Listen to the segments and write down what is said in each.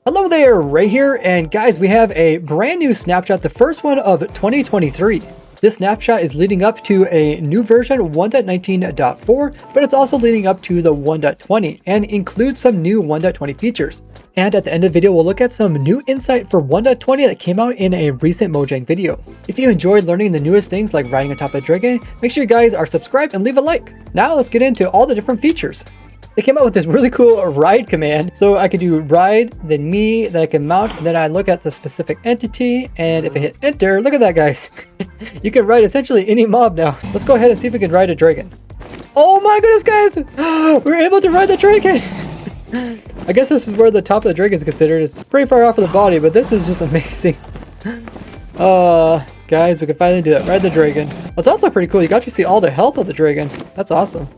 Hello there, Ray here, and guys, we have a brand new snapshot, the first one of 2023. This snapshot is leading up to a new version 1.19.4, but it's also leading up to the 1.20 and includes some new 1.20 features. And at the end of the video, we'll look at some new insight for 1.20 that came out in a recent Mojang video. If you enjoyed learning the newest things like riding on top of a dragon, make sure you guys are subscribed and leave a like. Now let's get into all the different features. They came out with this really cool ride command. So I could do ride, then me, then I can mount, and then I look at the specific entity. And if I hit enter, look at that, guys. You can ride essentially any mob now. Let's go ahead and see if we can ride a dragon. Oh my goodness, guys. We're able to ride the dragon. I guess this is where the top of the dragon is considered. It's pretty far off of the body, but this is just amazing. Guys, we can finally do that. Ride the dragon. What's also pretty cool, you got to see all the health of the dragon. That's awesome.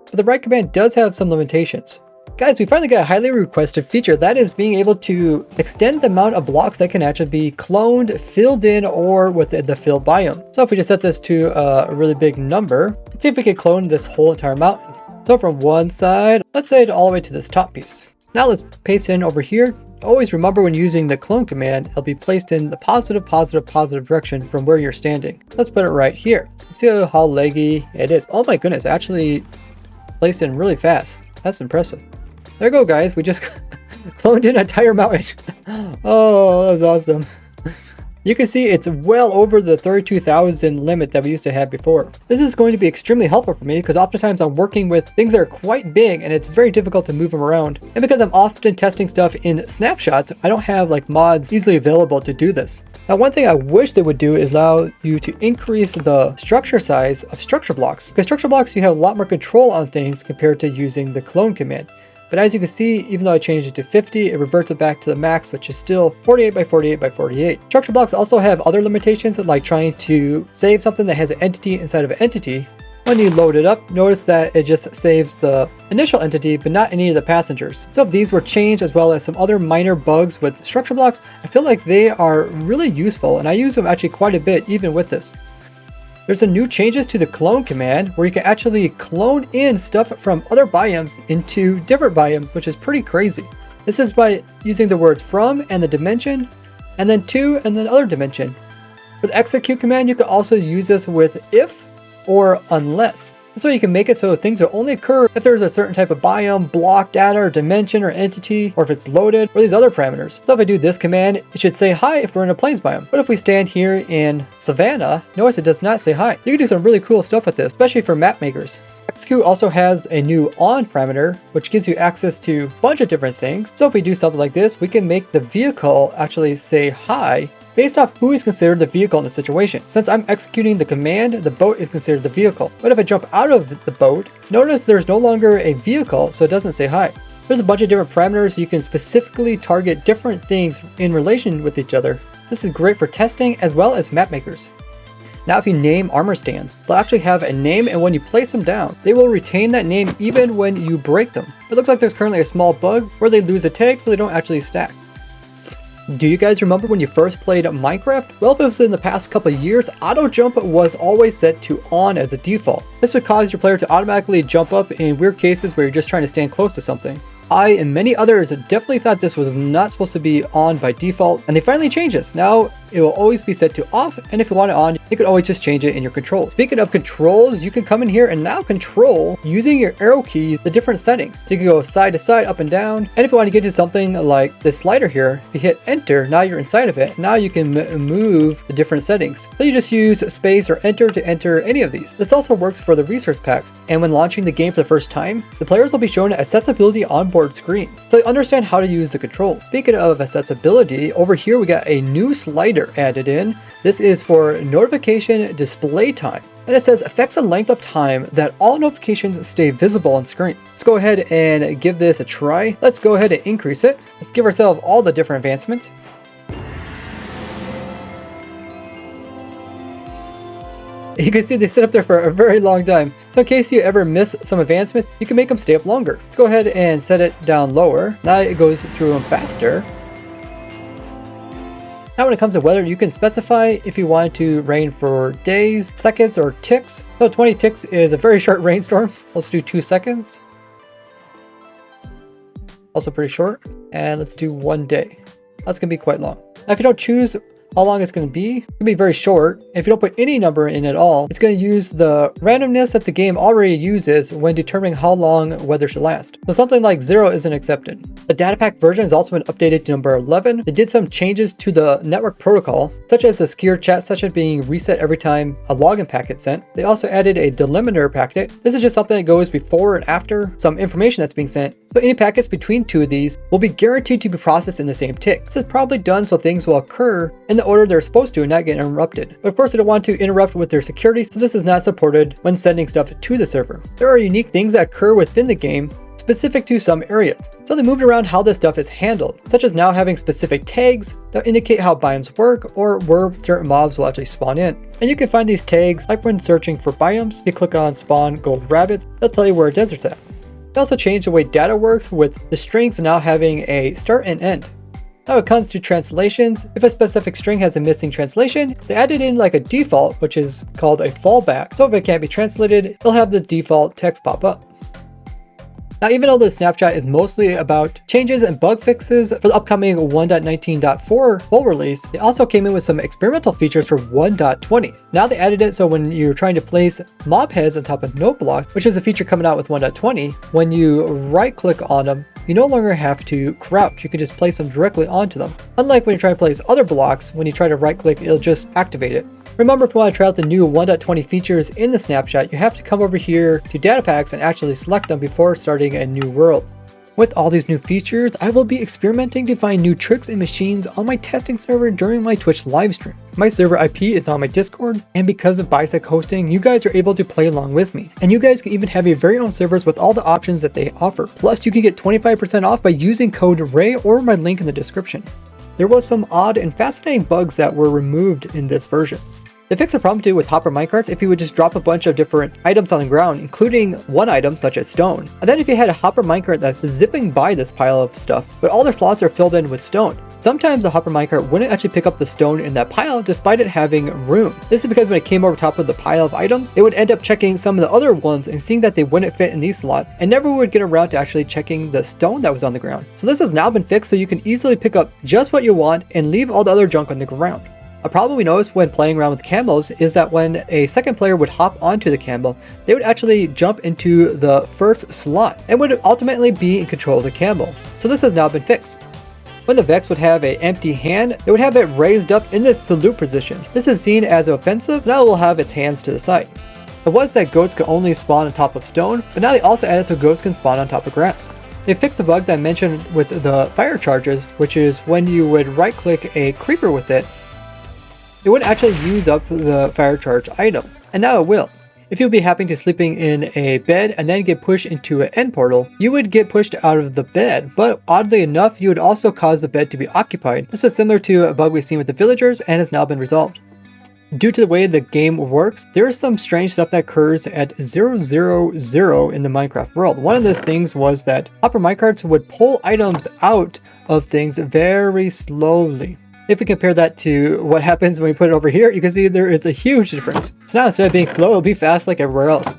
But the ride command does have some limitations. Guys, we finally got a highly requested feature, that is being able to extend the amount of blocks that can actually be cloned, filled in, or within the fill biome. So if we just set this to a really big number, let's see if we can clone this whole entire mountain. So from one side, let's say all the way to this top piece. Now let's paste in over here. Always remember when using the clone command, it'll be placed in the positive direction from where you're standing. Let's put it right here. Let's see how leggy it is. Oh my goodness, actually placed in really fast. That's impressive. There you go, guys. We just cloned an entire mountain. Oh, that was awesome. You can see it's well over the 32,000 limit that we used to have before. This is going to be extremely helpful for me because oftentimes I'm working with things that are quite big and it's very difficult to move them around. And because I'm often testing stuff in snapshots, I don't have like mods easily available to do this. Now, one thing I wish they would do is allow you to increase the structure size of structure blocks. Because structure blocks, you have a lot more control on things compared to using the clone command. But as you can see, even though I changed it to 50, it reverts it back to the max, which is still 48 by 48 by 48. Structure blocks also have other limitations, like trying to save something that has an entity inside of an entity. When you load it up, notice that it just saves the initial entity, but not any of the passengers. So if these were changed, as well as some other minor bugs with structure blocks, I feel like they are really useful, and I use them actually quite a bit, even with this. There's some new changes to the clone command where you can actually clone in stuff from other biomes into different biomes, which is pretty crazy. This is by using the words from and the dimension, and then to and then other dimension. For the execute command, you can also use this with if or unless. So you can make it so things will only occur if there's a certain type of biome, block, data, or dimension, or entity, or if it's loaded, or these other parameters. So if I do this command, it should say hi if we're in a plains biome. But if we stand here in Savannah, notice it does not say hi. You can do some really cool stuff with this, especially for map makers. Execute also has a new on parameter, which gives you access to a bunch of different things. So if we do something like this, we can make the vehicle actually say hi based off who is considered the vehicle in the situation. Since I'm executing the command, the boat is considered the vehicle. But if I jump out of the boat, notice there's no longer a vehicle, so it doesn't say hi. There's a bunch of different parameters. You can specifically target different things in relation with each other. This is great for testing as well as map makers. Now if you name armor stands, they'll actually have a name, and when you place them down, they will retain that name even when you break them. It looks like there's currently a small bug where they lose a tag so they don't actually stack. Do you guys remember when you first played Minecraft? Well, if it was in the past couple of years, auto jump was always set to on as a default. This would cause your player to automatically jump up in weird cases where you're just trying to stand close to something. I and many others definitely thought this was not supposed to be on by default, and they finally changed this. Now it will always be set to off, and if you want it on, you can always just change it in your controls. Speaking of controls, you can come in here and now control, using your arrow keys, the different settings. So you can go side to side, up and down, and if you want to get to something like this slider here, if you hit enter, now you're inside of it. Now you can move the different settings. So you just use space or enter to enter any of these. This also works for the resource packs, and when launching the game for the first time, the players will be shown accessibility onboard screen, so they understand how to use the controls. Speaking of accessibility, over here we got a new slider added in. This is for notification display time, and it says affects the length of time that all notifications stay visible on screen. Let's go ahead and give this a try. Let's go ahead and increase it. Let's give ourselves all the different advancements. You can see they sit up there for a very long time. So in case you ever miss some advancements, you can make them stay up longer. Let's go ahead and set it down lower. Now it goes through them faster. Now when it comes to weather, you can specify if you want it to rain for days, seconds, or ticks. So 20 ticks is a very short rainstorm. Let's do 2 seconds. also pretty short. And let's do 1 day. That's gonna be quite long. Now, if you don't choose how long it's going to be very short. If you don't put any number in at all, it's going to use the randomness that the game already uses when determining how long weather should last. So something like 0 isn't accepted. The datapack version has also been updated to number 11. They did some changes to the network protocol, such as the skier chat session being reset every time a login packet sent. They also added a delimiter packet. This is just something that goes before and after some information that's being sent. So any packets between two of these will be guaranteed to be processed in the same tick. This is probably done so things will occur in the order they're supposed to and not get interrupted. But of course, they don't want to interrupt with their security, so this is not supported when sending stuff to the server. There are unique things that occur within the game specific to some areas. So they moved around how this stuff is handled, such as now having specific tags that indicate how biomes work or where certain mobs will actually spawn in. And you can find these tags like when searching for biomes. If you click on spawn gold rabbits, they'll tell you where a desert's at. They also changed the way data works with the strings now having a start and end. Now it comes to translations, if a specific string has a missing translation, they added in like a default, which is called a fallback. So if it can't be translated, it'll have the default text pop up. Now, even though the snapshot is mostly about changes and bug fixes for the upcoming 1.19.4 full release, they also came in with some experimental features for 1.20. Now they added it so when you're trying to place mob heads on top of note blocks, which is a feature coming out with 1.20, when you right click on them, you no longer have to crouch. You can just place them directly onto them. Unlike when you try to place other blocks, when you try to right click, it'll just activate it. Remember, if you want to try out the new 1.20 features in the snapshot, you have to come over here to data packs and actually select them before starting a new world. With all these new features, I will be experimenting to find new tricks and machines on my testing server during my Twitch livestream. My server IP is on my Discord, and because of Bisec hosting, you guys are able to play along with me. And you guys can even have your very own servers with all the options that they offer. Plus, you can get 25% off by using code RAY or my link in the description. There was some odd and fascinating bugs that were removed in this version. They fixed a problem to do with hopper minecarts if you would just drop a bunch of different items on the ground, including one item such as stone. And then if you had a hopper minecart that's zipping by this pile of stuff, but all their slots are filled in with stone. Sometimes a hopper minecart wouldn't actually pick up the stone in that pile despite it having room. This is because when it came over top of the pile of items, it would end up checking some of the other ones and seeing that they wouldn't fit in these slots and never would get around to actually checking the stone that was on the ground. So this has now been fixed so you can easily pick up just what you want and leave all the other junk on the ground. A problem we noticed when playing around with camels is that when a second player would hop onto the camel, they would actually jump into the first slot and would ultimately be in control of the camel. So this has now been fixed. When the Vex would have an empty hand, it would have it raised up in this salute position. This is seen as offensive, so now it will have its hands to the side. It was that goats could only spawn on top of stone, but now they also added so goats can spawn on top of grass. They fixed the bug that I mentioned with the fire charges, which is when you would right click a creeper with it, it wouldn't actually use up the fire charge item, and now it will. If you'll be happening to sleeping in a bed and then get pushed into an end portal, you would get pushed out of the bed, but oddly enough, you would also cause the bed to be occupied. This is similar to a bug we've seen with the villagers and has now been resolved. Due to the way the game works, there is some strange stuff that occurs at 000 in the Minecraft world. One of those things was that hopper minecarts would pull items out of things very slowly. If we compare that to what happens when we put it over here, you can see there is a huge difference. So now instead of being slow, it'll be fast like everywhere else.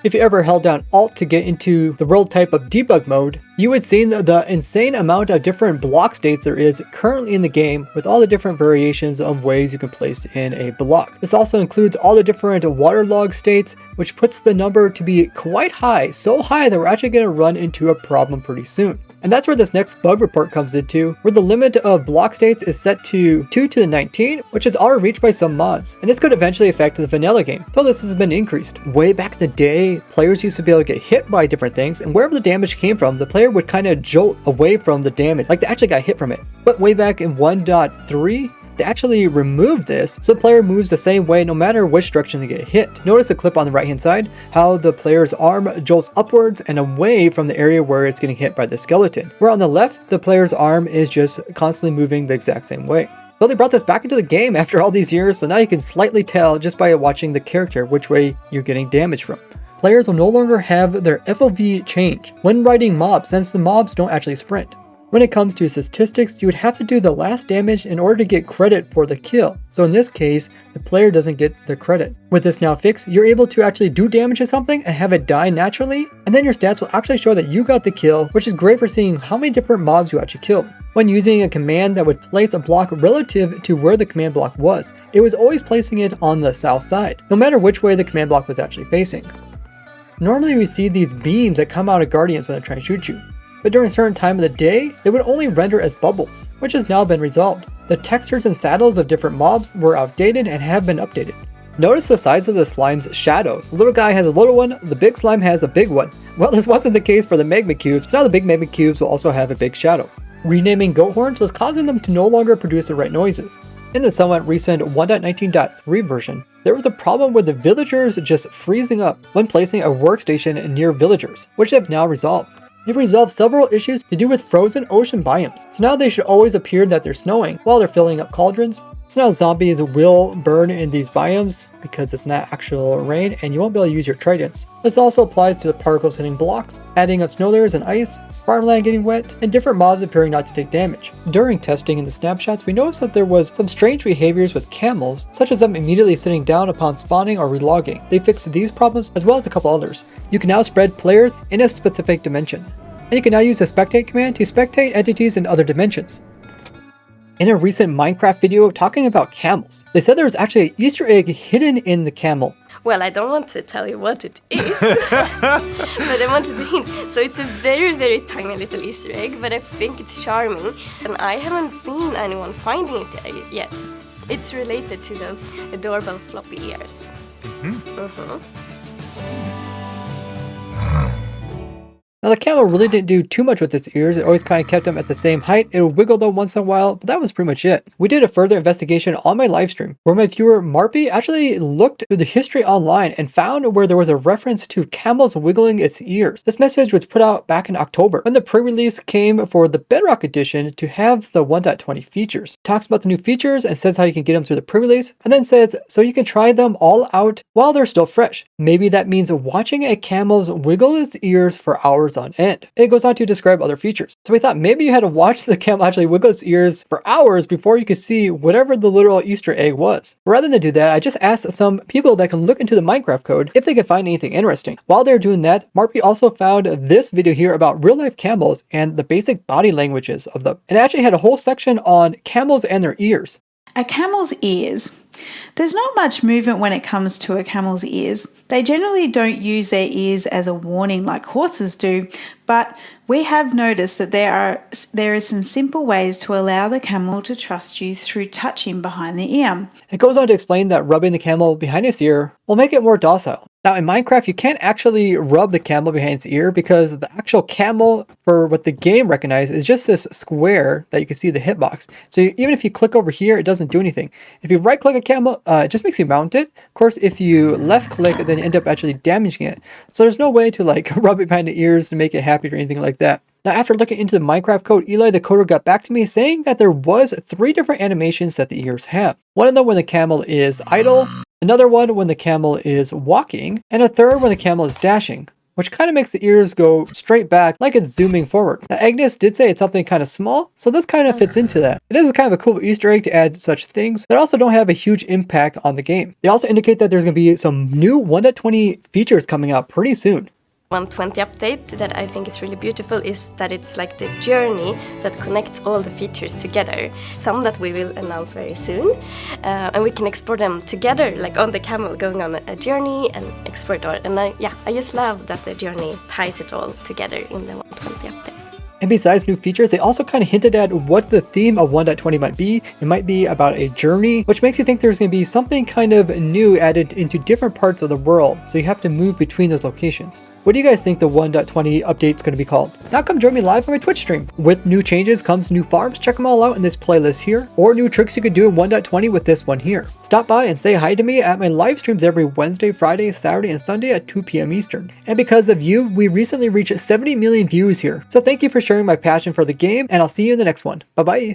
If you ever held down Alt to get into the world type of debug mode, you would see the insane amount of different block states there is currently in the game with all the different variations of ways you can place in a block. This also includes all the different waterlog states, which puts the number to be quite high, so high that we're actually going to run into a problem pretty soon. And that's where this next bug report comes into, where the limit of block states is set to 2 to the 19, which is already reached by some mods. And this could eventually affect the vanilla game, so this has been increased. Way back in the day, players used to be able to get hit by different things, and wherever the damage came from, the player would kind of jolt away from the damage, like they actually got hit from it. But way back in 1.3, they actually removed this, so the player moves the same way no matter which direction they get hit. Notice the clip on the right hand side, how the player's arm jolts upwards and away from the area where it's getting hit by the skeleton. Where on the left, the player's arm is just constantly moving the exact same way. So they brought this back into the game after all these years, so now you can slightly tell just by watching the character which way you're getting damage from. Players will no longer have their FOV change when riding mobs since the mobs don't actually sprint. When it comes to statistics, you would have to do the last damage in order to get credit for the kill. So in this case, the player doesn't get the credit. With this now fixed, you're able to actually do damage to something and have it die naturally, and then your stats will actually show that you got the kill, which is great for seeing how many different mobs you actually killed. When using a command that would place a block relative to where the command block was, it was always placing it on the south side, no matter which way the command block was actually facing. Normally we see these beams that come out of guardians when they're trying to shoot you, but during a certain time of the day, they would only render as bubbles, which has now been resolved. The textures and saddles of different mobs were outdated and have been updated. Notice the size of the slime's shadows. The little guy has a little one, the big slime has a big one. Well, this wasn't the case for the magma cubes, so now the big magma cubes will also have a big shadow. Renaming goat horns was causing them to no longer produce the right noises. In the somewhat recent 1.19.3 version, there was a problem with the villagers just freezing up when placing a workstation near villagers, which they have now resolved. They've resolved several issues to do with frozen ocean biomes, so now they should always appear that they're snowing while they're filling up cauldrons. So now zombies will burn in these biomes because it's not actual rain and you won't be able to use your tridents. This also applies to the particles hitting blocks, adding of snow layers and ice, farmland getting wet, and different mobs appearing not to take damage. During testing in the snapshots, we noticed that there was some strange behaviors with camels, such as them immediately sitting down upon spawning or relogging. They fixed these problems as well as a couple others. You can now spread players in a specific dimension, and you can now use the spectate command to spectate entities in other dimensions. In a recent Minecraft video talking about camels, they said there was actually an Easter egg hidden in the camel. Well, I don't want to tell you what it is, but I wanted to hint. So it's a very, very tiny little Easter egg, but I think it's charming, and I haven't seen anyone finding it yet. It's related to those adorable floppy ears. Now the camel really didn't do too much with its ears, it always kind of kept them at the same height. It would wiggle them once in a while, but that was pretty much it. We did a further investigation on my live stream, where my viewer Marpy actually looked through the history online and found where there was a reference to camels wiggling its ears. This message was put out back in October, when the pre-release came for the Bedrock edition to have the 1.20 features. It talks about the new features and says how you can get them through the pre-release, and then says so you can try them all out while they're still fresh. Maybe that means watching a camel's wiggle its ears for hours on end. And it goes on to describe other features. So we thought maybe you had to watch the camel actually wiggle its ears for hours before you could see whatever the literal Easter egg was. Rather than do that, I just asked some people that can look into the Minecraft code if they could find anything interesting. While they're doing that, Marpy also found this video here about real life camels and the basic body languages of them. And it actually had a whole section on camels and their ears. A camel's ears. There's not much movement when it comes to a camel's ears. They generally don't use their ears as a warning like horses do, but we have noticed that there are some simple ways to allow the camel to trust you through touching behind the ear. It goes on to explain that rubbing the camel behind its ear will make it more docile. Now in Minecraft, you can't actually rub the camel behind its ear because the actual camel, for what the game recognizes, is just this square that you can see the hitbox. So even if you click over here, it doesn't do anything. If you right click a camel, it just makes you mount it. Of course, if you left click, then you end up actually damaging it. So there's no way to like rub it behind the ears to make it happy or anything like that. Now after looking into the Minecraft code, Eli the coder got back to me saying that there was 3 different animations that the ears have. One of them when the camel is idle, another one when the camel is walking, and a third when the camel is dashing, which kind of makes the ears go straight back like it's zooming forward. Now Agnes did say it's something kind of small, so this kind of fits into that. It is kind of a cool Easter egg to add such things that also don't have a huge impact on the game. They also indicate that there's going to be some new 1.20 features coming out pretty soon. 1.20 update that I think is really beautiful is that it's like the journey that connects all the features together. Some that we will announce very soon, and we can explore them together, like on the camel going on a journey and explore it all. And I just love that the journey ties it all together in the 1.20 update. And besides new features, they also kind of hinted at what the theme of 1.20 might be. It might be about a journey, which makes you think there's going to be something kind of new added into different parts of the world, so you have to move between those locations. What do you guys think the 1.20 update is going to be called? Now come join me live on my Twitch stream. With new changes comes new farms. Check them all out in this playlist here, or new tricks you could do in 1.20 with this one here. Stop by and say hi to me at my live streams every Wednesday, Friday, Saturday, and Sunday at 2 p.m. Eastern. And because of you, we recently reached 70 million views here. So thank you for sharing my passion for the game, and I'll see you in the next one. Bye bye.